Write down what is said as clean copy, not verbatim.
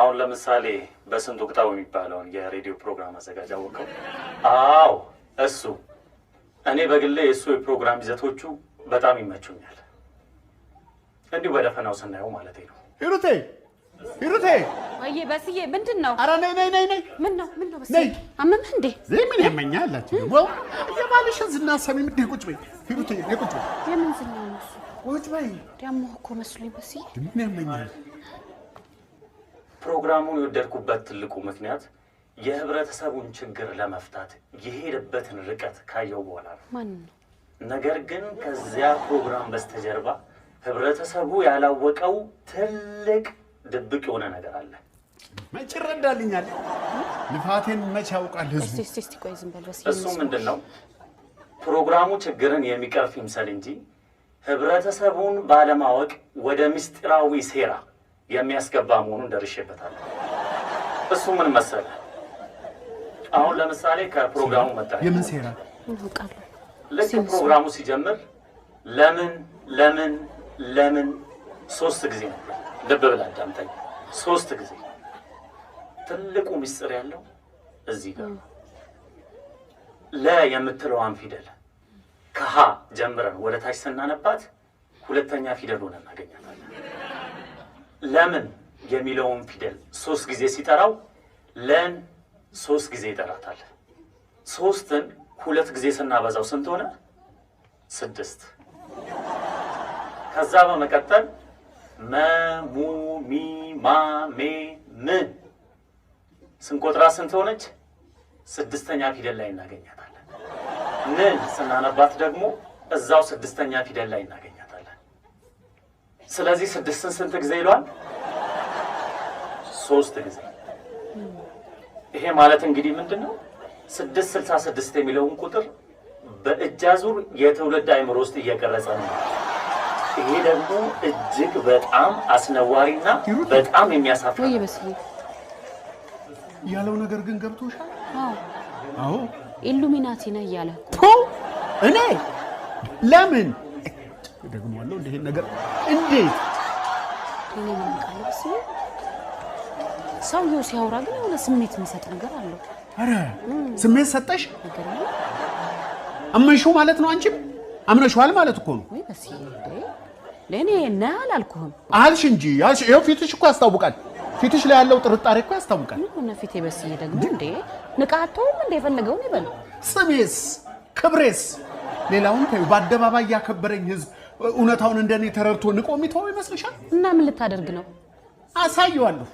አሁን ለምሳሌ በስንት ወቅታው የሚባለውን የሬዲዮ ፕሮግራም አዘጋጅ አወቀው? አዎ እሱ። እኔ በግሌ እሱ የፕሮግራም ይዘቶቹ በጣም ይመቹኛል። እንዲሁ በደፈናው ስናየው ማለት ነው። ሂሩቴ ወይ በስዬ ምንድነው? አረ ነይ ምን ነው በስዬ አመመህ እንዴ? ምን ያመኛል አላችሁ? ወው የባልሽን ዝና ሰሚ ምንድን ቁጭ በይ ሂሩቴ፣ ቁጭ በይ። የምን ዝና ነው እሱ? ቁጭ በይ። ደሞ እኮ መስሎኝ በስዬ። ምን ያመኛል? ፕሮግራሙን የወደድኩበት ትልቁ ምክንያት የህብረተሰቡን ችግር ለመፍታት የሄደበትን ርቀት ካየው በኋላ ነው። ማን ነው? ነገር ግን ከዚያ ፕሮግራም በስተጀርባ ህብረተሰቡ ያላወቀው ትልቅ ድብቅ የሆነ ነገር አለ። መች ይረዳልኛል? ልፋቴን መች ያውቃል ህዝቡ? እስቲ ቆይ ዝም በል በስዬ። እሱ ምንድነው? ፕሮግራሙ ችግርን የሚቀርፍ ይምሰል እንጂ ህብረተሰቡን ባለማወቅ ወደ ምስጢራዊ ሴራ የሚያስገባ መሆኑን ደርሼበታለሁ። እሱ ምን መሰለ? አሁን ለምሳሌ ከፕሮግራሙ መጣ። የምን ሴራ? እንውቃለሁ። ልክ ፕሮግራሙ ሲጀምር ለምን 3 ጊዜ ነው። ልብ ብለህ አዳምጠኝ። 3 ጊዜ። ትልቁ ምስጢር ያለው እዚህ ጋር ለ የምትለዋን ፊደል ከሀ ጀምረን ወደ ታች ስናነባት ሁለተኛ ፊደል ሆነ እናገኛታለን። ለምን የሚለውን ፊደል 3 ጊዜ ሲጠራው ለን 3 ጊዜ ይጠራታል። 3ን 2 ጊዜ ስናበዛው ስንት ሆነ? 6። ከዛ በመቀጠል መ ሙ ሚ ማ ሜ ም ስንቆጥራ ስንት ሆነች? 6ኛ ፊደል ላይ እናገኛታለን። ንን ስናነባት ደግሞ እዛው 6ኛ ፊደል ላይ እናገኛታለን። ስለዚህ 6ን ስንት ጊዜ ይሏል? 3 ጊዜ። ይሄ ማለት እንግዲህ ምንድነው? 666 የሚለውን ቁጥር በእጃዙር የትውልድ አይምሮ ውስጥ እየቀረጸ ነው። ይሄ ደግሞ እጅግ በጣም አስነዋሪና በጣም የሚያሳፍር ወይ በስዬ ያለው ነገር ግን ገብቶሻል? አዎ ኢሉሚናቲ ነው እያለ እኔ ለምን ደግሞ አለው እንደ ይሄን ነገር እንዴት እኔ ምን ቃል በስዬ ሰውየው ሲያወራ ግን የሆነ ስሜት የሚሰጥ ነገር አለው። አረ ስሜት ሰጠሽ? ነገር አመንሽው ማለት ነው። አንቺም አምነሽዋል ማለት እኮ ነው። ወይ በስዬ ለኔ እና አላልኩህም አልሽ እንጂ ያልሽ ይሄው ፊትሽ እኮ ያስታውቃል። ፊትሽ ላይ ያለው ጥርጣሬ እኮ ያስታውቃል። ምን ነው ፊቴ በስዬ ደግሞ እንዴ ንቃቶም እንደ የፈለገውን ይበል። ስሜስ ክብሬስ ሌላውን ተይው። በአደባባይ ያከበረኝ ህዝብ እውነታውን እንደኔ ተረድቶ ንቆ የሚተው ይመስልሻል? እና ምን ልታደርግ ነው? አሳየዋለሁ።